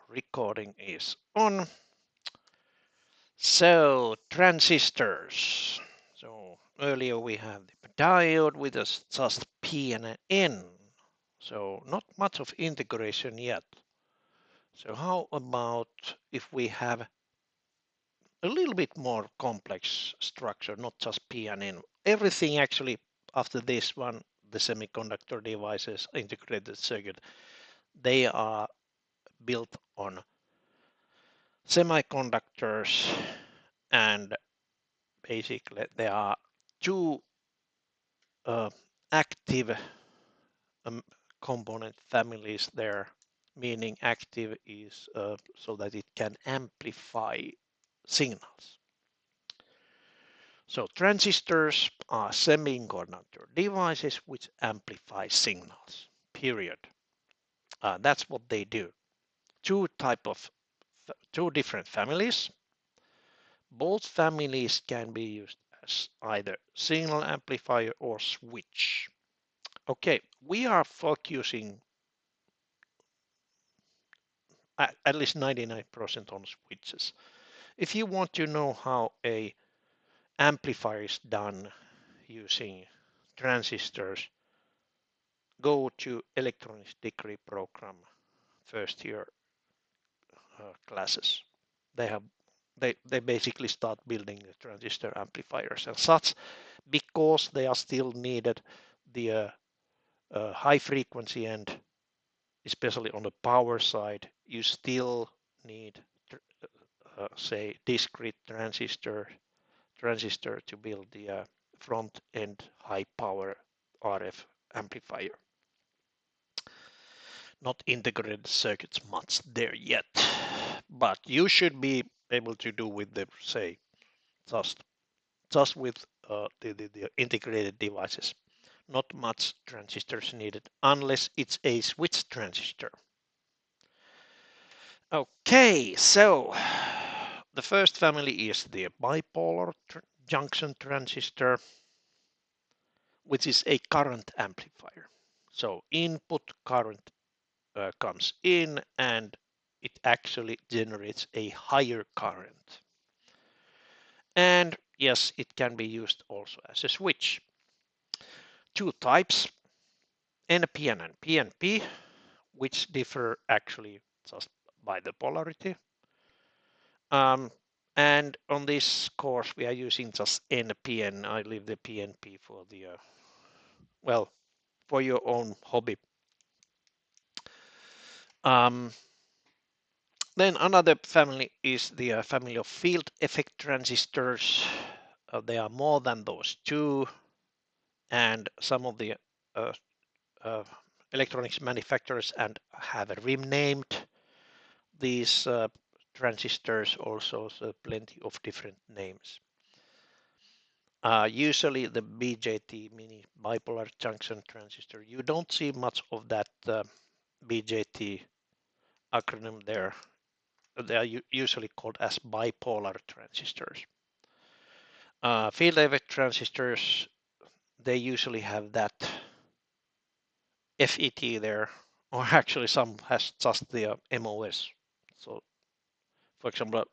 recording is on. So transistors. So earlier we have the diode with just P and an N. So not much of integration yet. So how about if we have a little bit more complex structure, not just P and N. Everything actually after this one, the semiconductor devices, integrated circuit, they are built on semiconductors, and basically there are two active component families there, meaning active is so that it can amplify signals. So transistors are semiconductor devices which amplify signals, period. That's what they do. Two different families. Both families can be used as either signal amplifier or switch. Okay, we are focusing at least 99% on switches. If you want to know how a amplifier is done using transistors, go to electronics degree program first year classes. They basically start building the transistor amplifiers and such, because they are still needed. The high frequency end, especially on the power side, you still need say discrete transistor to build the front end high power RF amplifier. Not integrated circuits much there yet, but you should be able to do with the say just with the integrated devices. Not much transistors needed unless it's a switch transistor. Okay, so the first family is the bipolar junction transistor, which is a current amplifier. So input current comes in and it actually generates a higher current. And yes, it can be used also as a switch. Two types, NPN and PNP, which differ actually just by the polarity. And on this course, we are using just NPN. I leave the PNP for the, well, for your own hobby. Then another family is the family of field effect transistors. There are more than those two, and some of the electronics manufacturers and have renamed these transistors also, so plenty of different names. Usually the BJT, meaning bipolar junction transistor, you don't see much of that BJT acronym there. They are usually called as bipolar transistors. Field effect transistors, they usually have that FET there, or actually some has just the MOS. So, for example,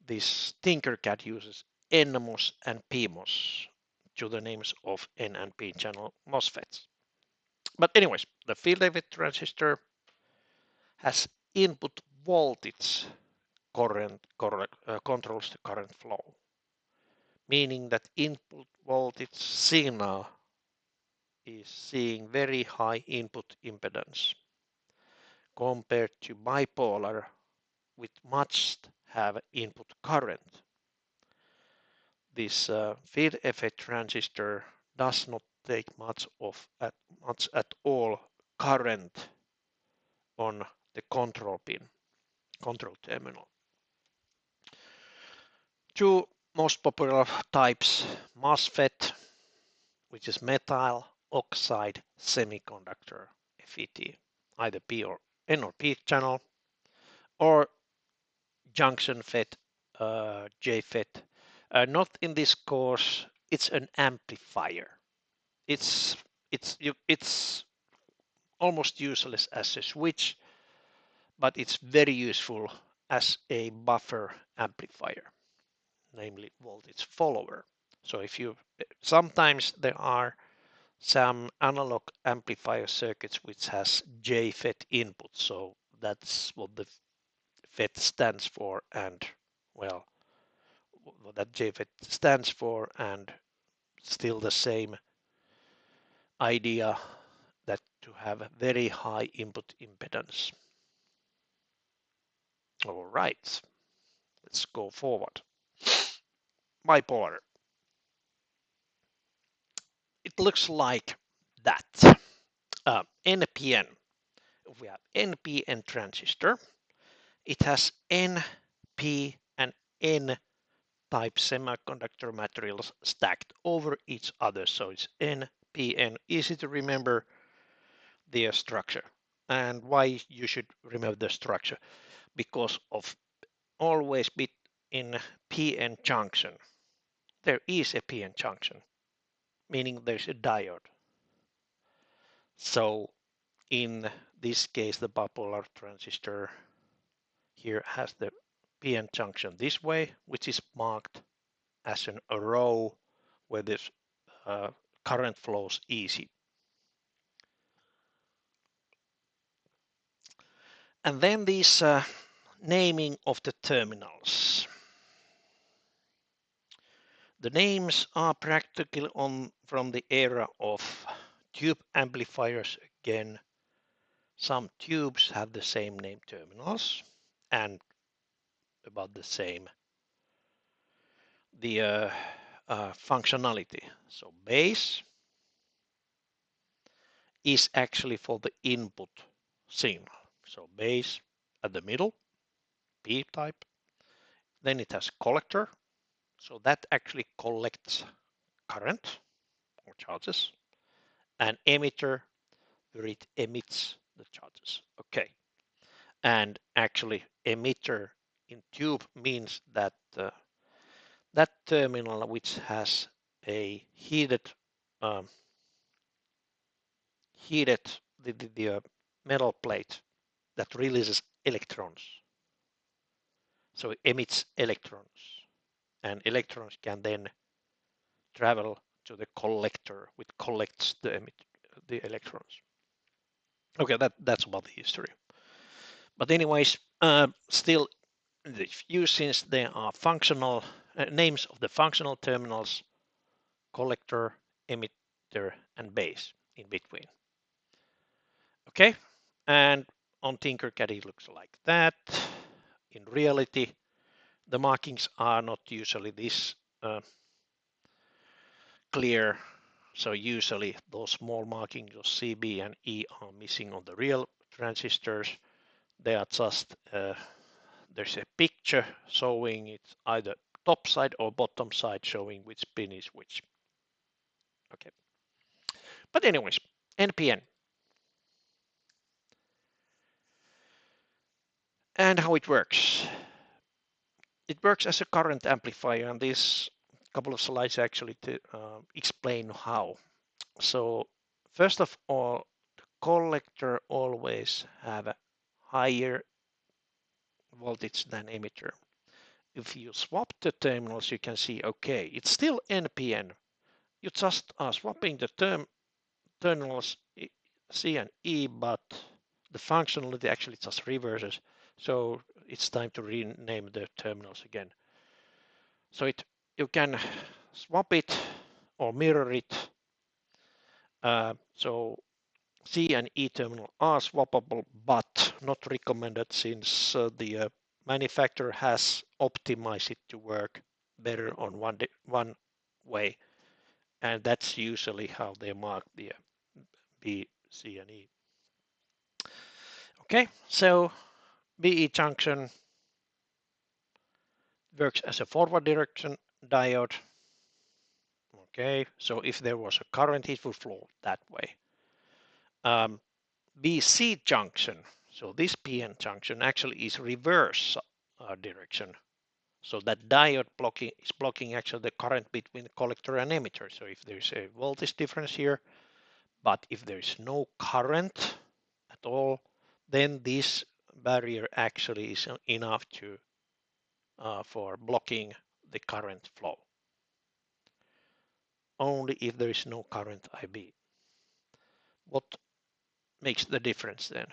this Tinkercad uses NMOS and PMOS to the names of N and P channel MOSFETs. But anyways, the field effect transistor has input voltage controls the current flow, meaning that input voltage signal is seeing very high input impedance compared to bipolar, which must have input current. This field effect transistor does not take much at all current on the control pin, control terminal. Two most popular types, MOSFET, which is metal oxide semiconductor, FET, either P or N or P channel, or junction FET, JFET. Not in this course, it's an amplifier. It's almost useless as a switch, but it's very useful as a buffer amplifier, namely voltage follower. So if you sometimes there are some analog amplifier circuits which has JFET input, so that's what the FET stands for, and well, what that JFET stands for, and still the same idea that to have a very high input impedance. All right, let's go forward. Bipolar. It looks like that. NPN. We have NPN transistor. It has N, P, and N type semiconductor materials stacked over each other. So it's N, P, N. Easy to remember the structure. And why you should remember the structure? Because of always bit in PN junction. There is a PN junction, meaning there's a diode. So in this case, the bipolar transistor here has the PN junction this way, which is marked as a row where this current flows easy. And then this naming of the terminals. The names are practically from the era of tube amplifiers again. Some tubes have the same name terminals and about the same the functionality. So base is actually for the input signal. So base at the middle, P type. Then it has collector. So that actually collects current or charges. And emitter where it emits the charges. Okay. And actually emitter in tube means that that terminal which has a heated the metal plate that releases electrons. So it emits electrons, and electrons can then travel to the collector, which collects the electrons. Okay, that's about the history. But anyways, still, since there are functional names of the functional terminals, collector, emitter, and base in between. Okay, and on Tinkercad it looks like that. In reality, the markings are not usually this clear. So usually those small markings of CB and E are missing on the real transistors. They are just, there's a picture showing it either top side or bottom side showing which pin is which. Okay. But anyways, NPN. And how it works. It works as a current amplifier, and this couple of slides actually to explain how. So first of all, the collector always have a higher voltage than emitter. If you swap the terminals, you can see, okay, it's still NPN. You just are swapping the terminals C and E, but the functionality actually just reverses. So it's time to rename the terminals again. So you can swap it or mirror it. So C and E terminal are swappable, but not recommended since the manufacturer has optimized it to work better on one way, and that's usually how they mark the B, C, and E. Okay, so BE junction works as a forward direction diode. Okay, so if there was a current, it would flow that way. BC junction, so this PN junction actually is reverse direction. So that diode is blocking actually the current between the collector and emitter. So if there's a voltage difference here, but if there's no current, at all, then this barrier actually is enough to for blocking the current flow. Only if there is no current IB. What makes the difference then?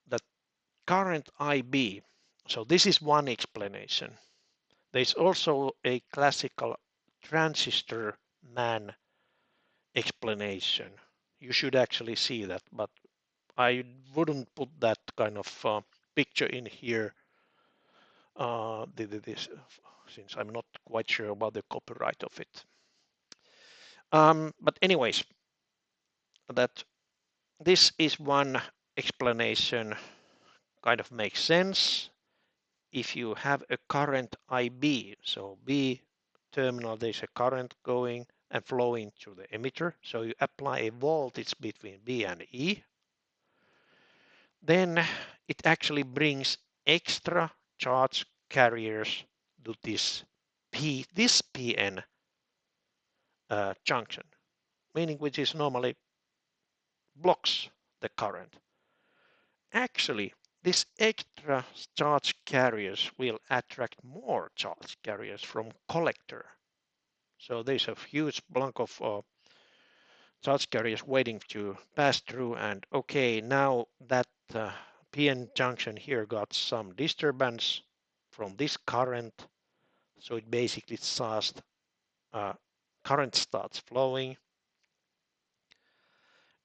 That current IB, so this is one explanation. There's also a classical transistor man explanation. You should actually see that, but I wouldn't put that kind of picture in here since I'm not quite sure about the copyright of it. But anyways, that this is one explanation, kind of makes sense. If you have a current IB, so B terminal, there's a current going and flowing through the emitter. So you apply a voltage between B and E. Then it actually brings extra charge carriers to this PN junction, meaning which is normally blocks the current. Actually, this extra charge carriers will attract more charge carriers from collector. So there's a huge block of charge carriers waiting to pass through, and okay, now that PN junction here got some disturbance from this current, so it basically starts current starts flowing,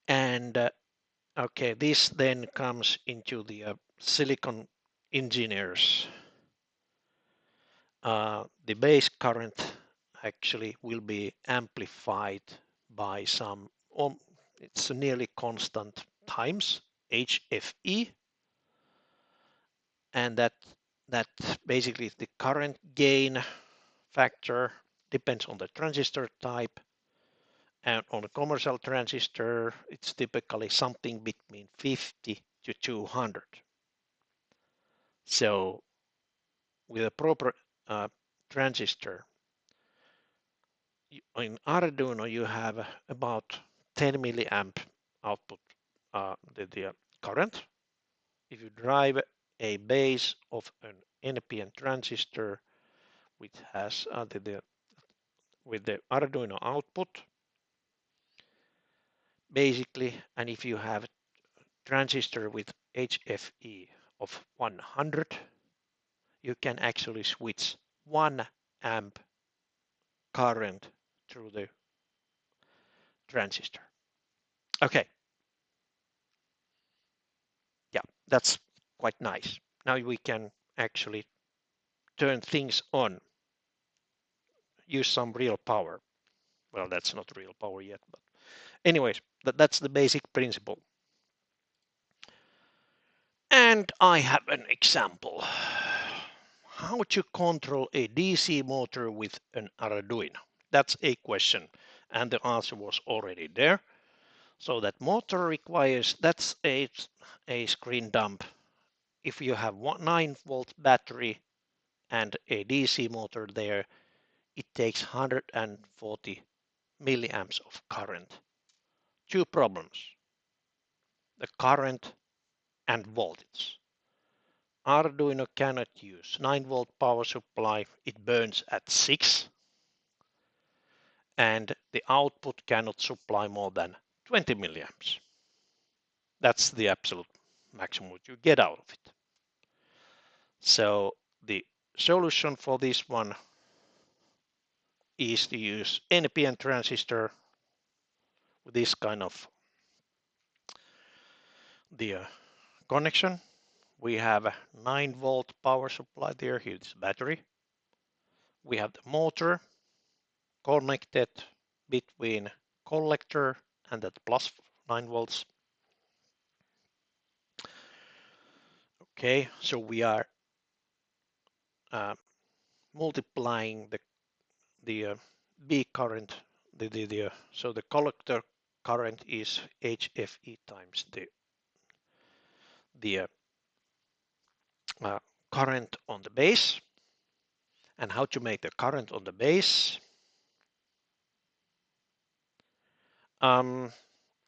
and okay, this then comes into the silicon engineers. The base current actually will be amplified by some, it's nearly constant times HFE, and that basically the current gain factor depends on the transistor type, and on a commercial transistor it's typically something between 50 to 200. So with a proper transistor, in Arduino you have about 10 milliamp output the current. If you drive a base of an NPN transistor which has with the Arduino output, basically, and if you have transistor with HFE of 100, you can actually switch 1 amp current through the transistor. Okay. Yeah, that's quite nice. Now we can actually turn things on, use some real power. Well, that's not real power yet, but anyways, that's the basic principle. And I have an example. How to control a DC motor with an Arduino? That's a question, and the answer was already there. So that motor requires, that's a screen dump. If you have 9-volt battery and a DC motor there, it takes 140 milliamps of current. Two problems: the current and voltage. Arduino cannot use 9-volt power supply, it burns at 6, and the output cannot supply more than 20 milliamps. That's the absolute maximum you get out of it. So the solution for this one is to use NPN transistor with this kind of the connection. We have a 9-volt power supply there. Here's the battery. We have the motor connected between collector and that plus 9 volts. Okay, so we are multiplying the B current. So the collector current is HFE times the current on the base. And how to make the current on the base?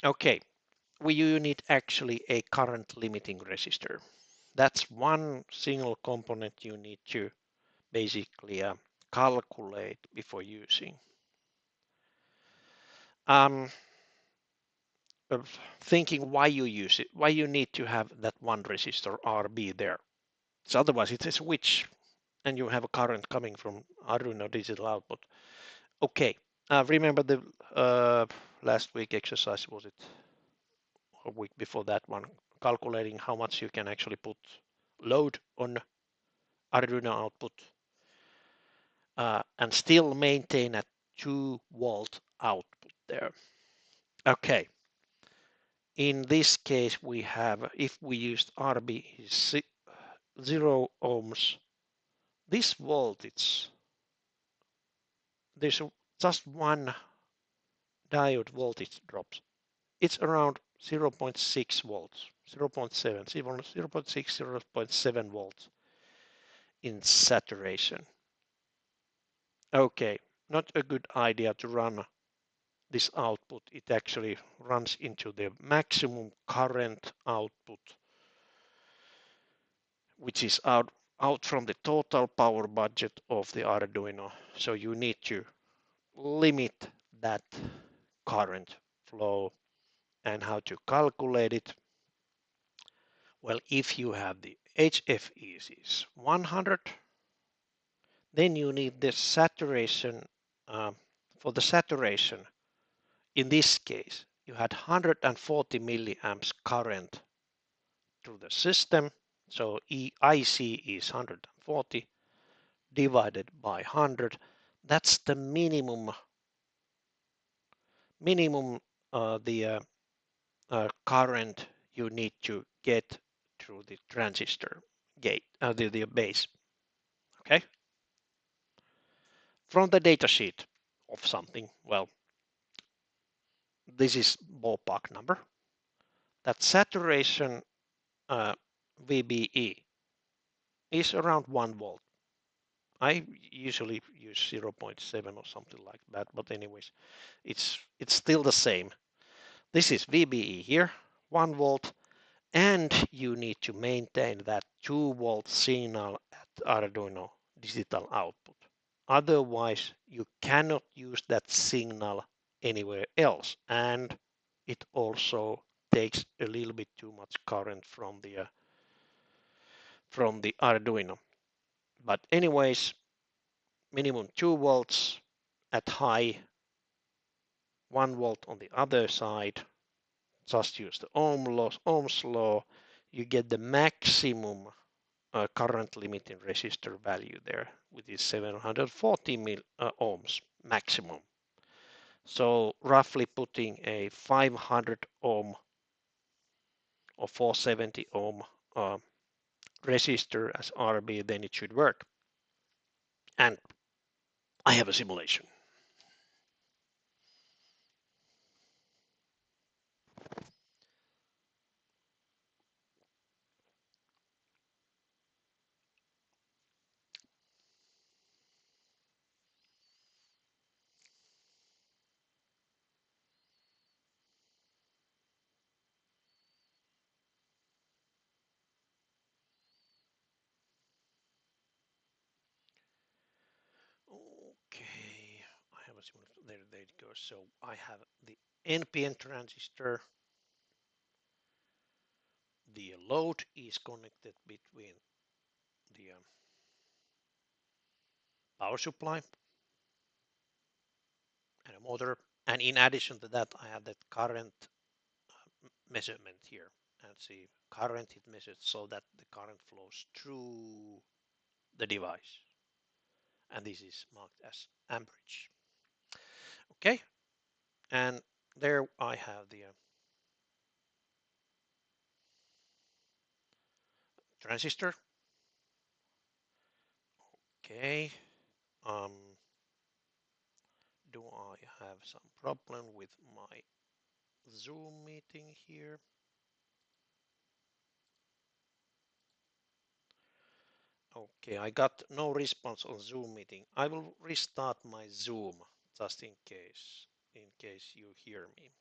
Okay, you need actually a current limiting resistor. That's one single component you need to basically calculate before using. Thinking why you use it, why you need to have that one resistor RB there. So otherwise it's a switch and you have a current coming from Arduino digital output. Okay, remember the last week exercise, was it a week before that one, calculating how much you can actually put load on Arduino output and still maintain a 2-volt output there. Okay, in this case we have, if we used RB is 0 ohms, this voltage, there's just one diode voltage drops. It's around 0.6 volts, 0.7, 0.6, 0.7 volts in saturation. Okay, not a good idea to run this output. It actually runs into the maximum current output, which is out from the total power budget of the Arduino. So you need to limit that current flow. And how to calculate it? Well, if you have the HFEs is 100, then you need the saturation. For the saturation, in this case, you had 140 milliamps current through the system. So IC is 140 divided by 100. That's the minimum current you need to get through the transistor gate, the base. Okay. From the data sheet of something, well, this is ballpark number. That saturation VBE is around 1 volt. I usually use 0.7 or something like that, but anyways, it's still the same. This is VBE here, 1 volt, and you need to maintain that 2 volt signal at Arduino digital output. Otherwise, you cannot use that signal anywhere else, and it also takes a little bit too much current from the Arduino. But anyways, minimum 2 volts at high, 1 volt on the other side. Just use the Ohm's law. You get the maximum current limiting resistor value there, which is 740 ohms maximum. So roughly putting a 500 ohm or 470 ohm resistor as RB, then it should work. And I have a simulation. Okay, I have a simulation. There it goes. So I have the NPN transistor. The load is connected between the power supply and a motor. And in addition to that, I have that current measurement here. And see, current it measures so that the current flows through the device. And this is marked as amperage. Okay, and there I have the transistor. Okay, do I have some problem with my Zoom meeting here? Okay, I got no response on Zoom meeting. I will restart my Zoom just in case you hear me.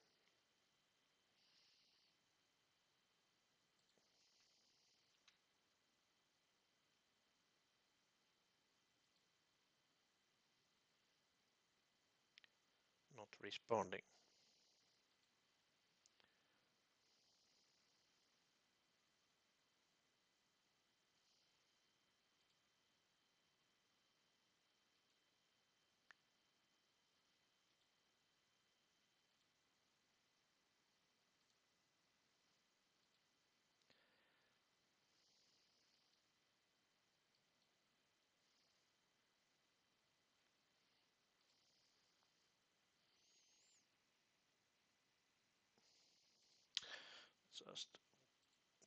not responding.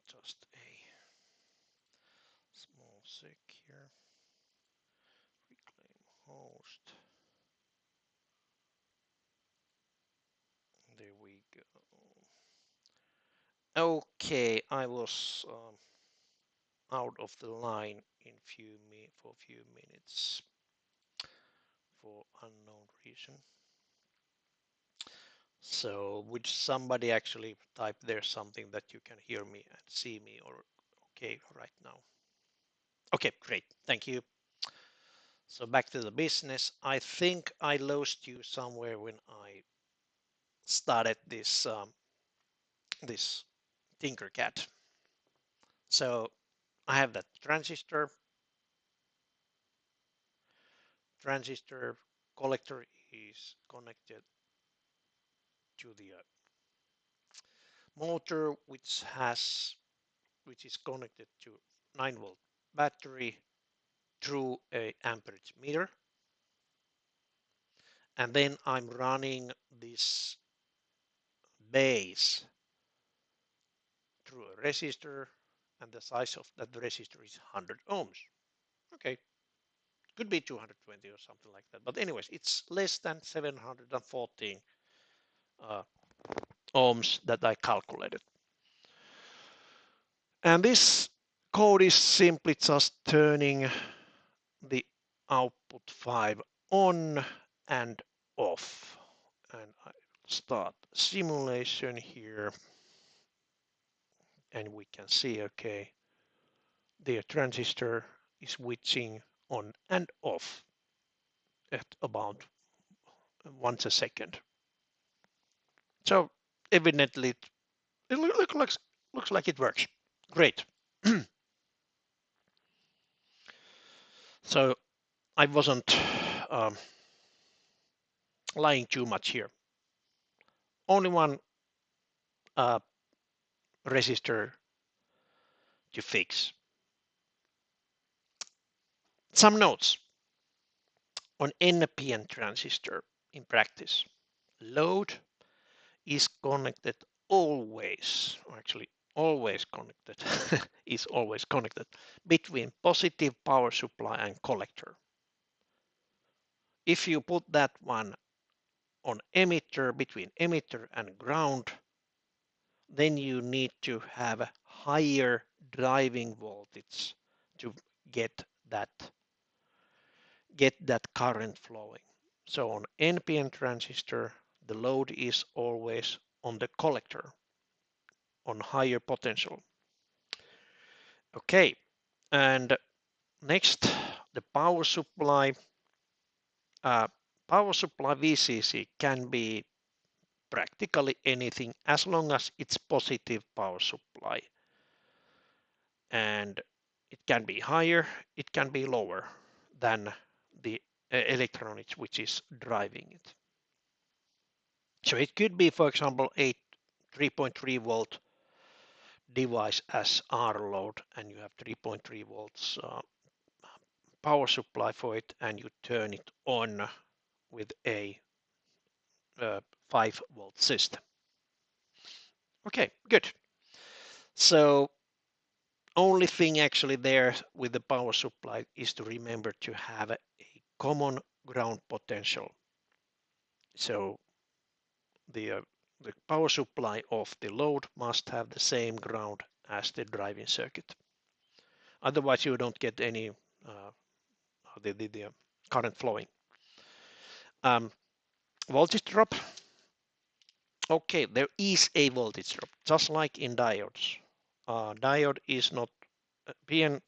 Just a small sec here. Reclaim host. There we go. Okay, I was out of the line for a few minutes for unknown reason. So would somebody actually type there something that you can hear me and see me or okay right now? Okay, great. Thank you. So back to the business. I think I lost you somewhere when I started this this Tinkercad. So I have that transistor collector is connected to the motor which is connected to 9-volt battery through a amperage meter, and then I'm running this base through a resistor, and the size of that resistor is 100 ohms. Okay, could be 220 or something like that, but anyways, it's less than 714 ohms that I calculated. And this code is simply just turning the output 5 on and off. And I start simulation here. And we can see, okay, the transistor is switching on and off at about once a second. So evidently it looks like it works. Great. So I wasn't lying too much here. Only one resistor to fix. Some notes on NPN transistor in practice. Load is connected always, actually always connected, is always connected between positive power supply and collector. If you put that one on emitter, between emitter and ground, then you need to have a higher driving voltage to get that current flowing. So on NPN transistor, the load is always on the collector, on higher potential. Okay, and next, the power supply. Power supply VCC can be practically anything as long as it's positive power supply. And it can be higher, it can be lower than the electronics which is driving it. So it could be, for example, a 3.3 volt device as R load, and you have 3.3 volts power supply for it, and you turn it on with a 5-volt system. Okay, good. So only thing actually there with the power supply is to remember to have a common ground potential. So the power supply of the load must have the same ground as the driving circuit. Otherwise, you don't get any the current flowing. Voltage drop. Okay, there is a voltage drop, just like in diodes. Diode is not, PN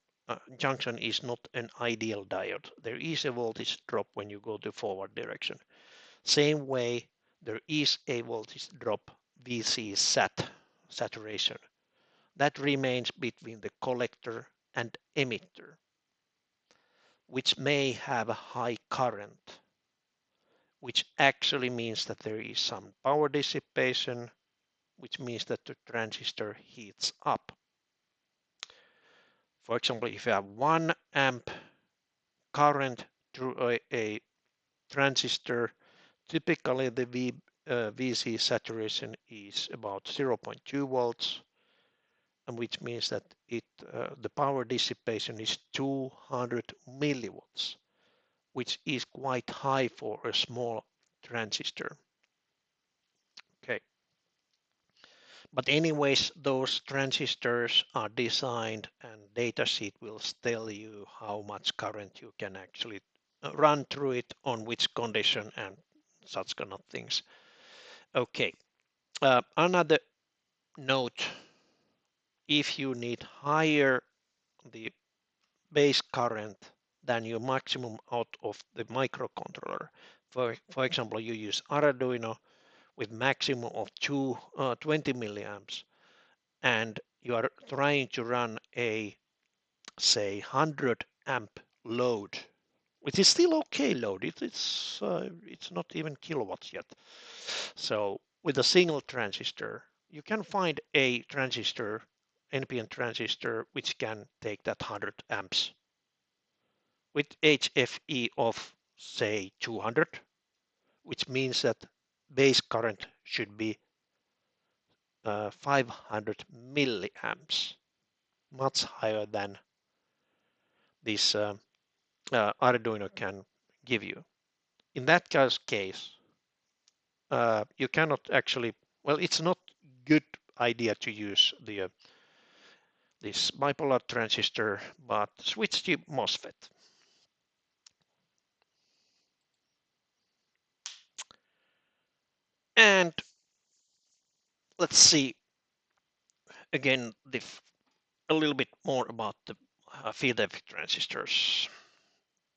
junction is not an ideal diode. There is a voltage drop when you go to forward direction. Same way there is a voltage drop VC saturation that remains between the collector and emitter, which may have a high current, which actually means that there is some power dissipation, which means that the transistor heats up. For example, if you have 1 amp current through a transistor, typically the VC saturation is about 0.2 volts, and which means that the power dissipation is 200 millivolts, which is quite high for a small transistor. Okay. But anyways, those transistors are designed, and datasheet will tell you how much current you can actually run through it, on which condition, and such kind of things. Okay. Another note, if you need higher the base current than your maximum out of the microcontroller, for example, you use Arduino with maximum of 20 milliamps, and you are trying to run a, say, 100 amp load, which is still okay load. It's not even kilowatts yet. So with a single transistor, you can find a transistor, NPN transistor, which can take that 100 amps with HFE of, say, 200, which means that base current should be 500 milliamps, much higher than this Arduino can give you. In that case, you cannot actually, well, it's not good idea to use this bipolar transistor, but switch to MOSFET. And let's see again a little bit more about the field effect transistors.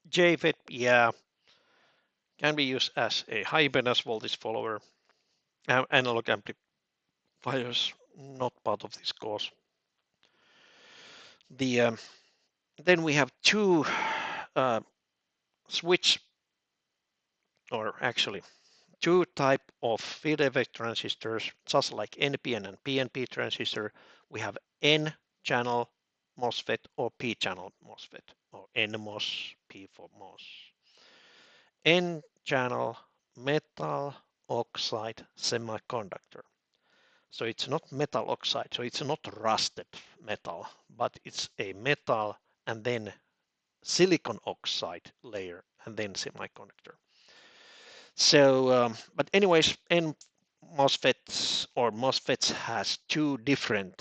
JFET, yeah, can be used as a high impedance voltage follower. Analog amplifiers, not part of this course. Then we have two switch, or actually two type of field effect transistors, just like NPN and PNP transistor. We have N-channel MOSFET or P-channel MOSFET, or NMOS, P for MOS. N-channel metal oxide semiconductor. So it's not metal oxide, so it's not rusted metal, but it's a metal and then silicon oxide layer and then semiconductor. So, but anyways, MOSFETs or MOSFETs has two different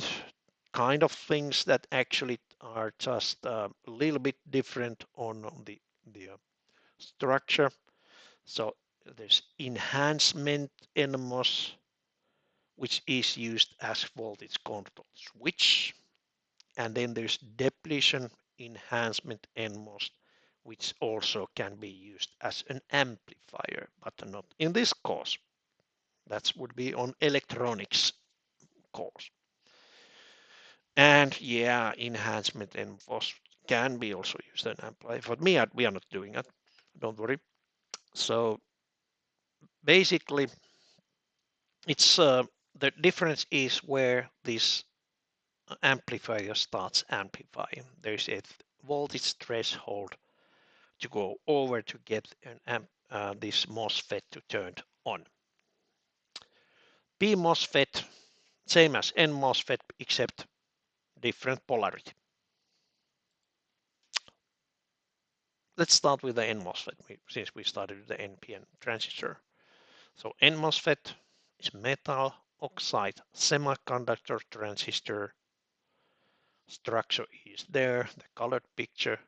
kind of things that actually are just a little bit different on the structure. So there's enhancement NMOS, which is used as voltage control switch, and then there's depletion enhancement NMOS, which also can be used as an amplifier, but not in this course. That would be on electronics course. And yeah, enhancement NMOS can be also used as an amplifier. For me, we are not doing that. Don't worry. So basically, it's the difference is where this amplifier starts amplifying. There's a voltage threshold to go over to get this MOSFET to turn on. P MOSFET, same as N MOSFET, except different polarity. Let's start with the N MOSFET, since we started with the NPN transistor. So N MOSFET is metal oxide semiconductor transistor. Structure is there, the colored picture.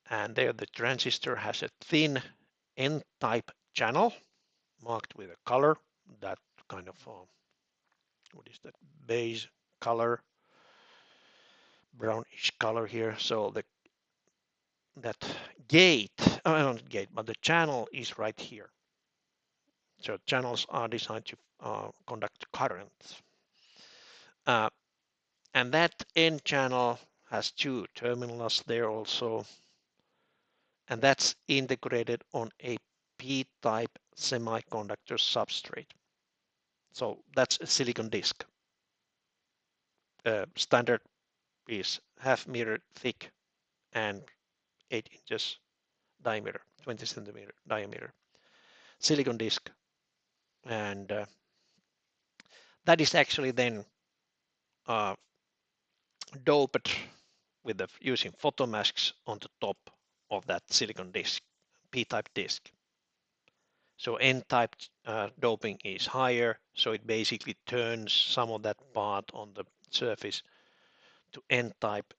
And there the transistor has a thin N-type channel marked with a color, that kind of, what is that, beige color, brownish color here. So that gate not gate, but the channel is right here. So channels are designed to conduct currents. And that N channel has two terminals there also, and that's integrated on a P-type semiconductor substrate. So that's a silicon disk. Standard is half meter thick and 8 inches diameter, 20 centimeter diameter silicon disk, and that is actually then doped with using photomasks on the top of that silicon disk, P-type disk. So N-type doping is higher, so it basically turns some of that part on the surface to N-type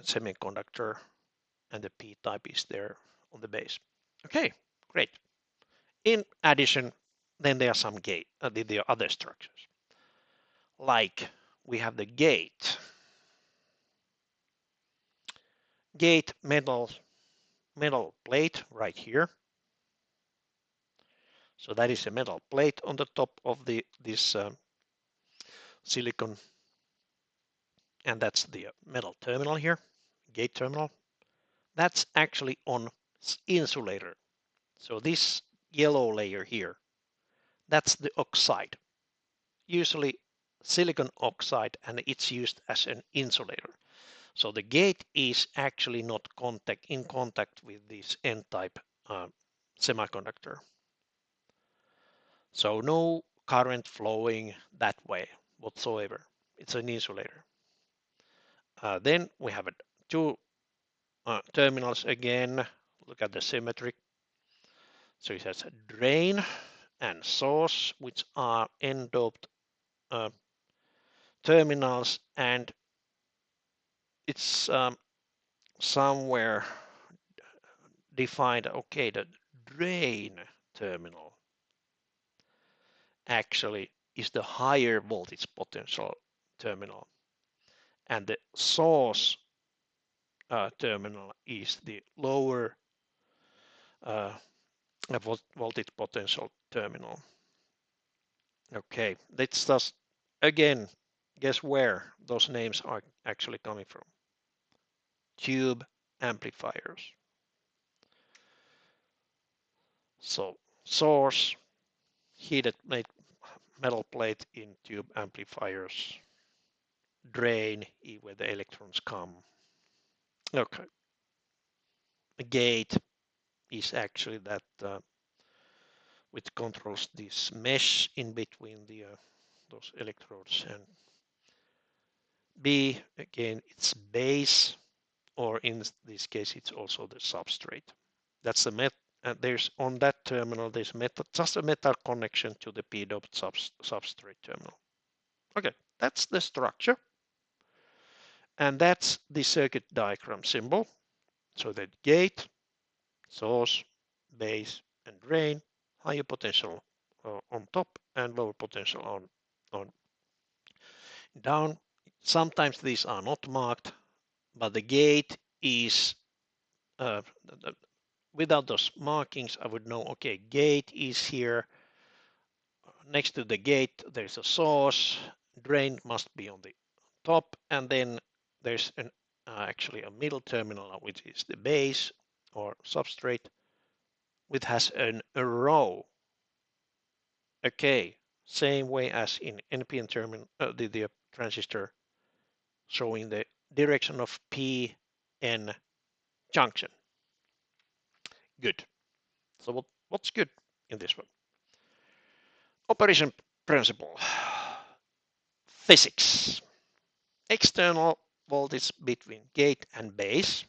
semiconductor, and the P-type is there on the base. Okay, great. In addition, then there are some the other structures. Like we have the gate. Gate metal plate right here. So that is a metal plate on the top of this silicon, and that's the metal terminal here, gate terminal. That's actually on insulator. So this yellow layer here, that's the oxide, usually silicon oxide, and it's used as an insulator. So the gate is actually not in contact with this N-type semiconductor. So no current flowing that way whatsoever. It's an insulator. Then we have two terminals again. Look at the symmetry. So it has a drain and source, which are N-doped terminals, and it's somewhere defined. Okay, the drain terminal actually is the higher voltage potential terminal, and the source terminal is the lower voltage potential terminal. Okay, let's just again guess where those names are actually coming from. Tube amplifiers. So source, heated metal plate in tube amplifiers. Drain, where the electrons come. Okay. A gate is actually that which controls this mesh in between those electrodes, and B, again, it's base, or in this case, it's also the substrate. That's the and there's on that terminal, there's just a metal connection to the p-doped substrate terminal. Okay, that's the structure. And that's the circuit diagram symbol. So that gate, source, base, and drain, higher potential on top and lower potential on down. Sometimes these are not marked, but the gate is without those markings, I would know, okay, gate is here. Next to the gate, there's a source. Drain must be on the top, and then there's actually a middle terminal, which is the base or substrate, which has a row. Okay, same way as in NPN terminal, the transistor, showing the direction of P-N junction. Good. So what's good in this one? Operation principle. Physics. External voltage between gate and base,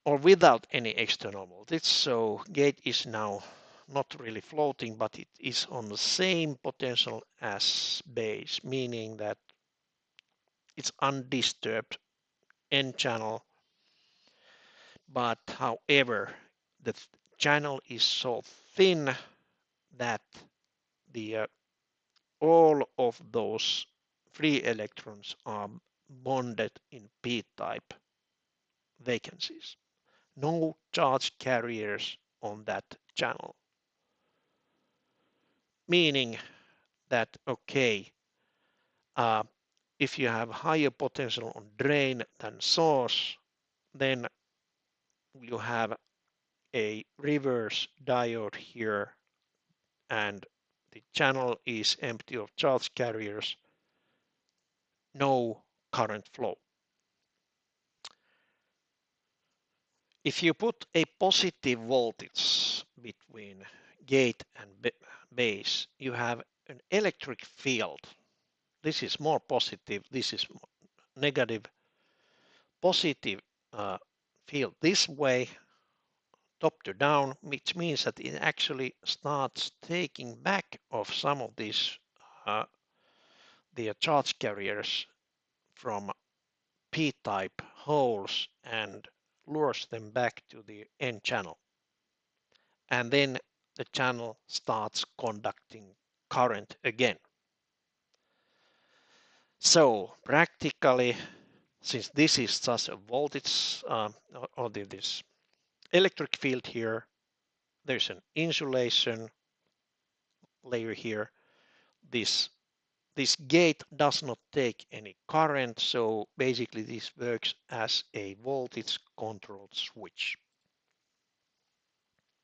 or without any external voltage. So gate is now not really floating, but it is on the same potential as base, meaning that it's undisturbed N channel. But however, the channel is so thin that the all of those free electrons are bonded in p-type vacancies. No charge carriers on that channel. Meaning that, okay, if you have higher potential on drain than source, then you have a reverse diode here and the channel is empty of charge carriers, no current flow. If you put a positive voltage between gate and base, you have an electric field. This is more positive, this is more negative. Positive field this way, top to down, which means that it actually starts taking back of some of these the charge carriers from p-type holes and lures them back to the N channel. And then the channel starts conducting current again. So practically, since this is just a voltage or this electric field here, there's an insulation layer here. This gate does not take any current, so basically this works as a voltage controlled switch.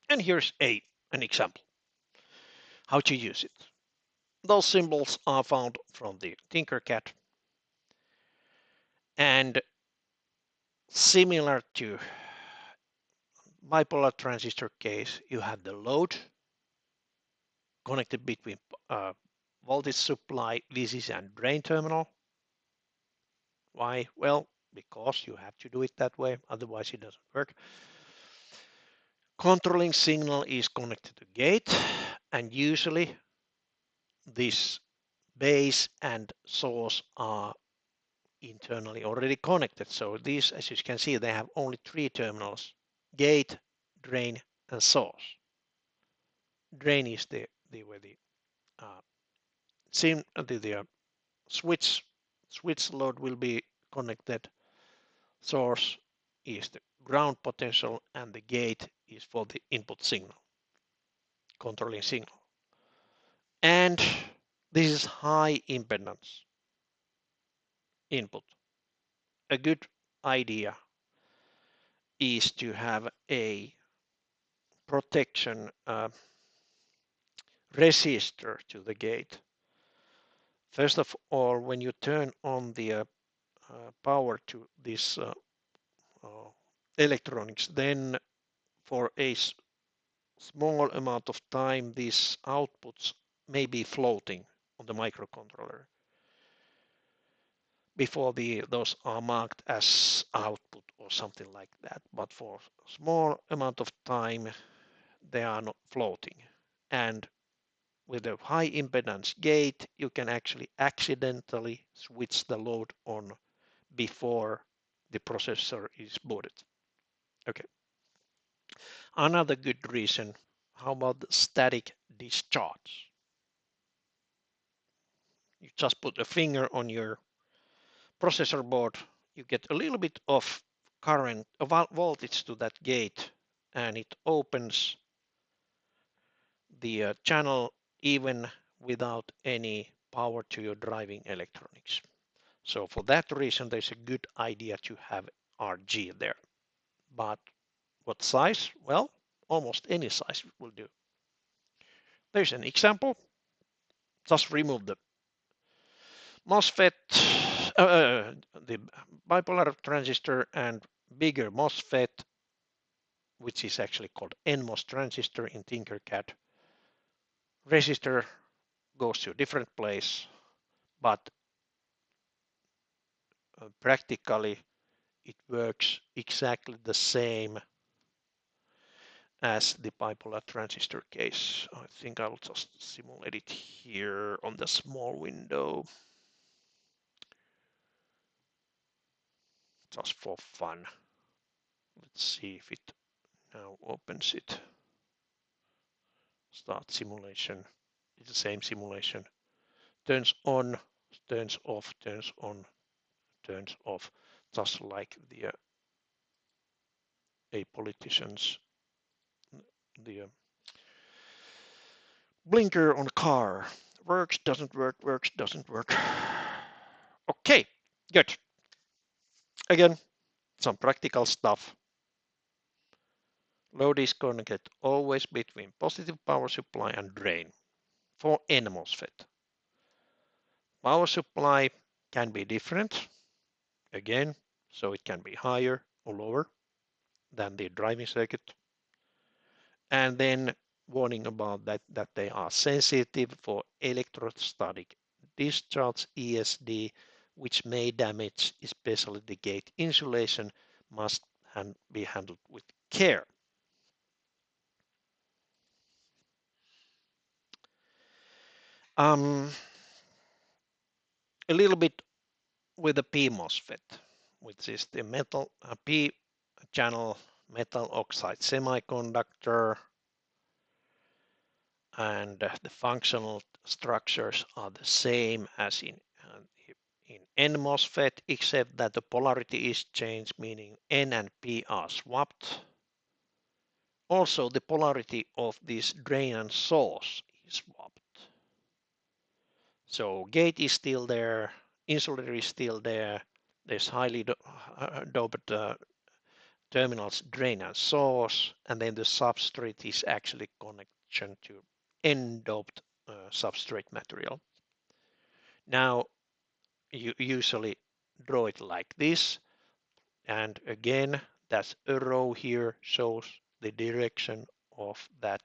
And here's an example how to use it. Those symbols are found from the Tinkercad, and similar to bipolar transistor case, you have the load connected between voltage supply, VCC, and drain terminal. Why? Well, because you have to do it that way, otherwise it doesn't work. Controlling signal is connected to gate, and usually this base and source are internally already connected. So these, as you can see, they have only 3 terminals: gate, drain, and source. Drain is where the switch load will be connected. Source is the ground potential, and the gate is for the input signal, controlling signal. And this is high impedance input. A good idea is to have a protection resistor to the gate. First of all, when you turn on the power to this electronics, then for a small amount of time, these outputs may be floating on the microcontroller before those are marked as output or something like that. But for a small amount of time, they are not floating. And with a high impedance gate, you can actually accidentally switch the load on before the processor is booted. Okay. Another good reason, how about the static discharge? You just put a finger on your processor board, you get a little bit of current, voltage to that gate, and it opens the channel even without any power to your driving electronics. So for that reason, there's a good idea to have RG there. But what size? Well, almost any size will do. There's an example. Just remove the MOSFET, the bipolar transistor, and bigger MOSFET, which is actually called NMOS transistor in Tinkercad. Resistor goes to a different place, but practically it works exactly the same as the bipolar transistor case. I think I'll just simulate it here on the small window, just for fun. Let's see if it now opens it. Start simulation. It's the same simulation. Turns on, turns off, turns on, turns off, just like the a politician's the blinker on the car. Works, doesn't work, works, doesn't work. Okay, good. Again, some practical stuff. Load is going to get always between positive power supply and drain for N MOSFET. Power supply can be different, again, so it can be higher or lower than the driving circuit. And then warning about that they are sensitive for electrostatic discharge ESD, which may damage especially the gate insulation, must be handled with care. A little bit with the P MOSFET, which is the metal P channel metal oxide semiconductor, and the functional structures are the same as in N MOSFET, except that the polarity is changed, meaning N and P are swapped. Also, the polarity of this drain and source is swapped. So gate is still there, insulator is still there, there's highly doped terminals drain and source, and then the substrate is actually connection to N-doped substrate material. Now, you usually draw it like this, and again, that arrow here shows the direction of that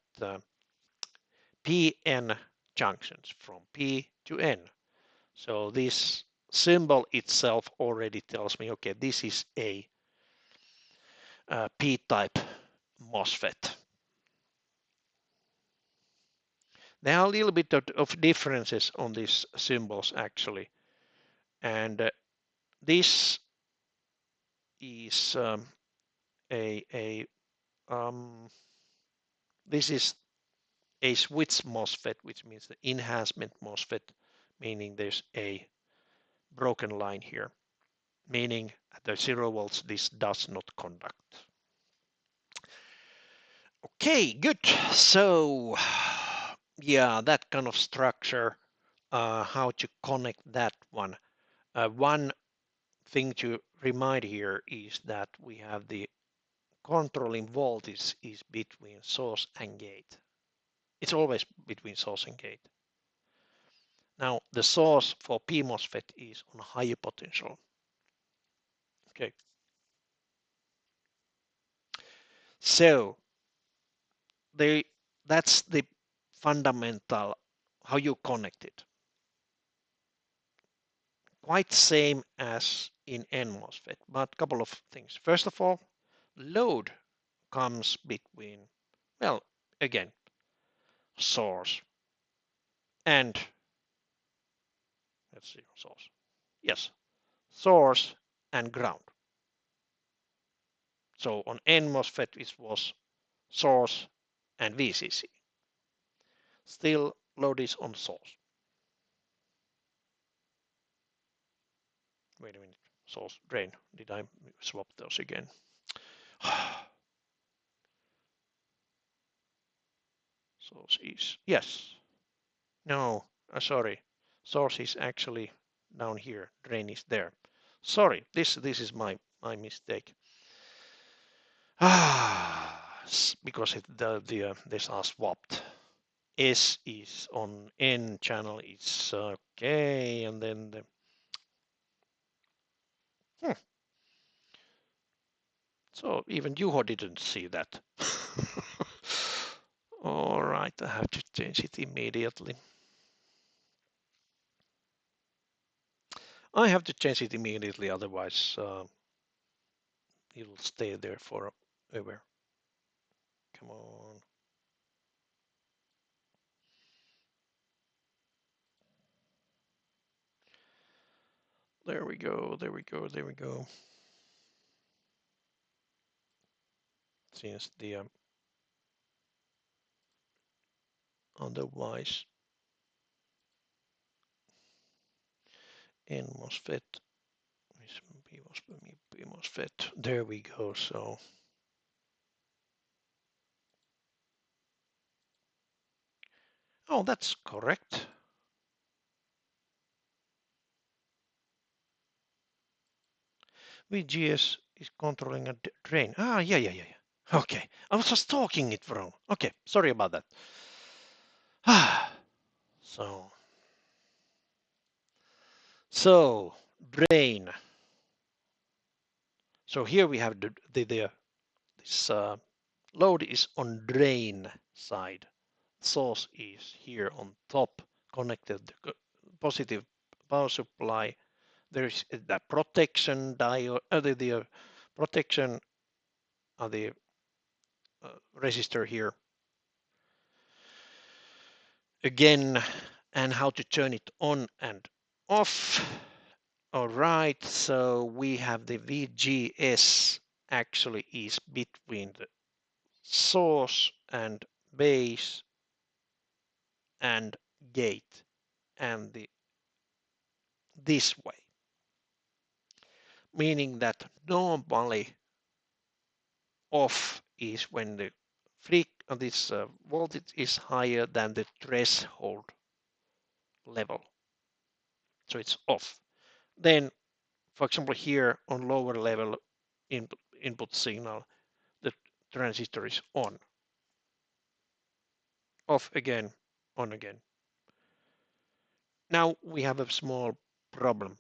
PN junctions from P to N. So this symbol itself already tells me, okay, this is a P-type MOSFET. There are a little bit of differences on these symbols actually, and this is this is a switch MOSFET, which means the enhancement MOSFET, meaning there's a broken line here, meaning at the 0 volts this does not conduct. Okay, good. So yeah, that kind of structure, how to connect that one. One thing to remind here is that we have the controlling voltage is between source and gate. It's always between source and gate. Now the source for P MOSFET is on higher potential. Okay. So that's the fundamental how you connect it. Quite same as in N MOSFET, but a couple of things. First of all, load comes between, well, again, source and, let's see, source. Yes, source and ground. So on N MOSFET it was source and VCC. Still load is on source. Wait a minute, source, drain. Did I swap those again? Source is, yes. No, sorry. Source is actually down here. Drain is there. Sorry, this is my mistake. Because these are swapped. S is on N channel. It's okay, and then the so even Juho didn't see that. All right, I have to change it immediately. I have to change it immediately, otherwise it'll stay there forever. Come on. There we go, there we go, there we go. Since the otherwise N MOSFET is P MOSFET. There we go. So Oh, that's correct. VGS is controlling a drain. Ah, yeah. Okay, I was just talking it wrong. Okay, sorry about that. So, drain. So here we have this load is on drain side. Source is here on top, connected to positive power supply. There is the protection diode, the protection of the resistor here again, and how to turn it on and off. All right, so we have the VGS actually is between the source and base and gate and this way, meaning that normally off is when the this voltage is higher than the threshold level, so it's off. Then, for example, here on lower level input signal, the transistor is on, off again, on again. Now we have a small problem.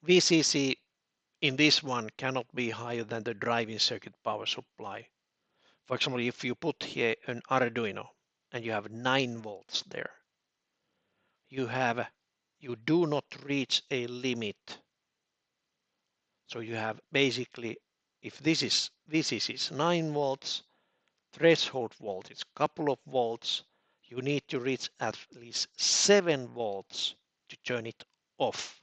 VCC in this one cannot be higher than the driving circuit power supply. For example, if you put here an Arduino and you have 9 volts there, you do not reach a limit. So you have basically, if this is 9 volts, threshold voltage couple of volts, you need to reach at least 7 volts to turn it off.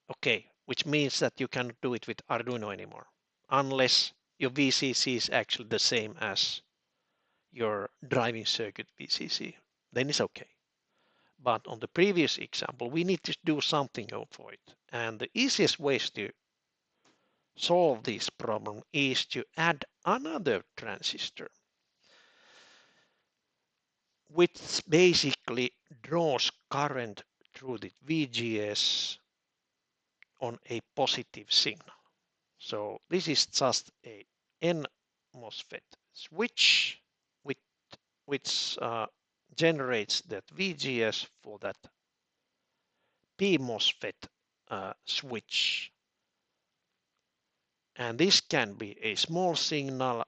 Okay, which means that you cannot do it with Arduino anymore, unless your VCC is actually the same as your driving circuit VCC. Then it's okay. But on the previous example, we need to do something for it. And the easiest ways to solve this problem is to add another transistor, which basically draws current through the VGS on a positive signal. So this is just a N MOSFET switch which generates that VGS for that P MOSFET switch. And this can be a small signal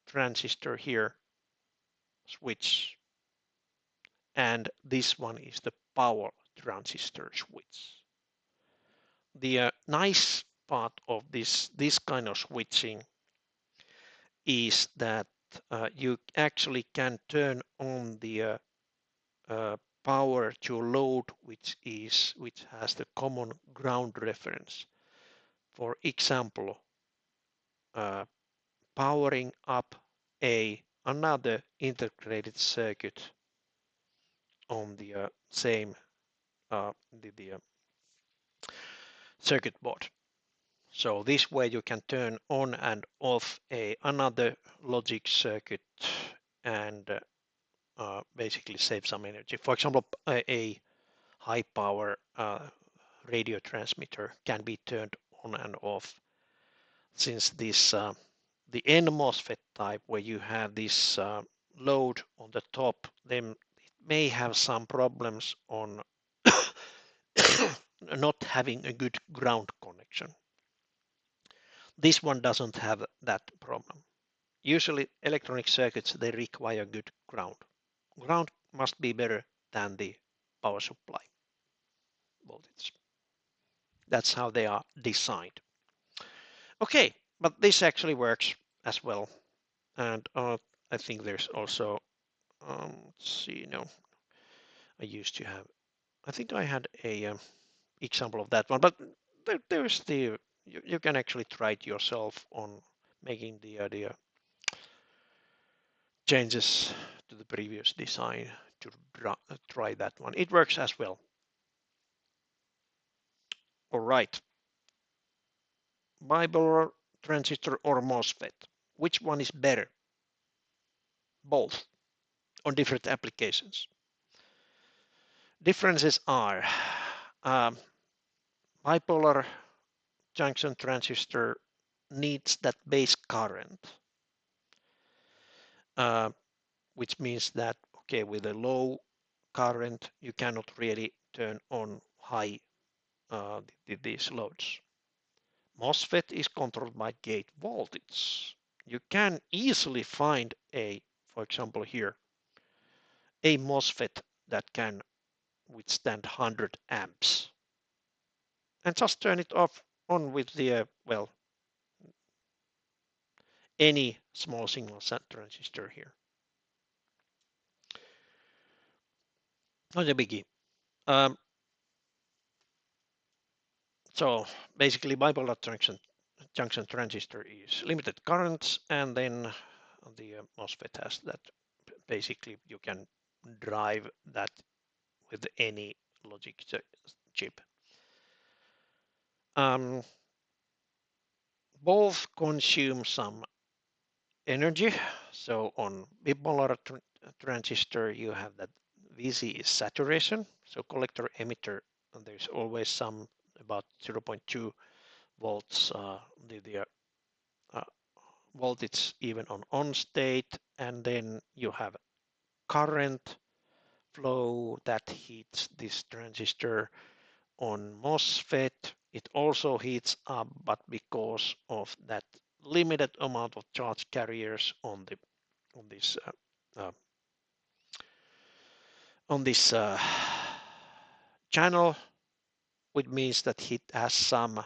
transistor here, switch, and this one is the power transistor switch. The nice part of this kind of switching is that you actually can turn on the power to load which has the common ground reference. For example, powering up another integrated circuit on the same the circuit board. So this way you can turn on and off another logic circuit and basically save some energy. For example, a high power radio transmitter can be turned on and off, since this the N MOSFET type, where you have this load on the top, then it may have some problems on not having a good ground connection. This one doesn't have that problem. Usually electronic circuits, they require good ground. Ground must be better than the power supply voltage. That's how they are designed. Okay, but this actually works as well. And I think there's also, let's see, no, I think I had a example of that one, but there's you can actually try it yourself on making the changes to the previous design to try that one. It works as well. All right. Bipolar transistor or MOSFET. which one is better? Both on different applications. Differences are bipolar junction transistor needs that base current, which means that, okay, with a low current, you cannot really turn on high these loads. MOSFET is controlled by gate voltage. You can easily find for example here, a MOSFET that can withstand 100 amps. And just turn it on with the, well, any small signal transistor here. Not a biggie. So basically bipolar junction transistor is limited currents, and then the MOSFET has that. Basically, you can drive that with any logic chip. Both consume some energy. So on bipolar transistor, you have that VC is saturation. So collector emitter, and there's always some about 0.2 volts the voltage even on state, and then you have current flow that heats this transistor. On MOSFET, it also heats up, but because of that limited amount of charge carriers on this channel, which means that it has some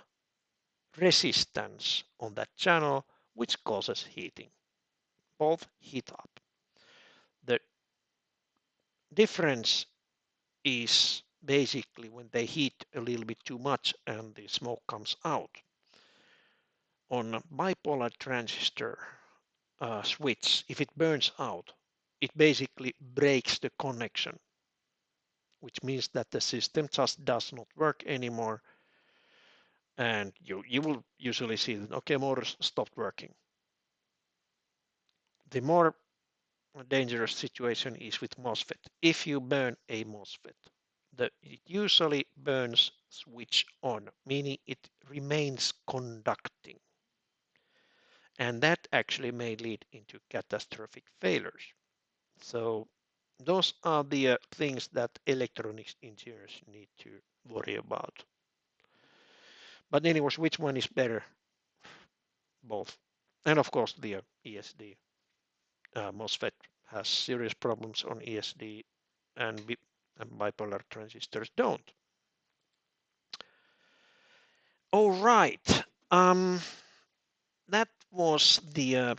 resistance on that channel, which causes heating. Both heat up. The difference is basically when they heat a little bit too much and the smoke comes out. On a bipolar transistor switch, if it burns out, it basically breaks the connection, which means that the system just does not work anymore. And you will usually see that, okay, motors stopped working. The more dangerous situation is with MOSFET. If you burn a MOSFET, it usually burns switch on, meaning it remains conducting. And that actually may lead into catastrophic failures. So those are the things that electronics engineers need to worry about. But anyways, which one is better? Both. And of course, the ESD. MOSFET has serious problems on ESD, and bipolar transistors don't. All right. That was the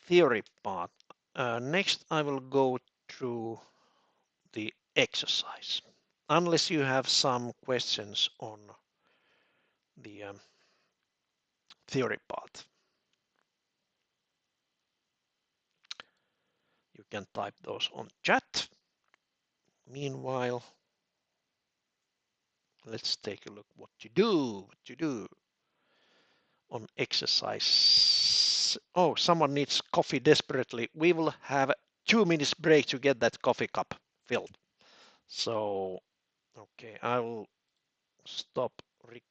theory part. Next, I will go through the exercise, unless you have some questions on the theory part. You can type those on chat. Meanwhile, let's take a look what to do on exercise. Oh, someone needs coffee desperately. We will have 2 minutes break to get that coffee cup filled. So, okay, I will stop recording.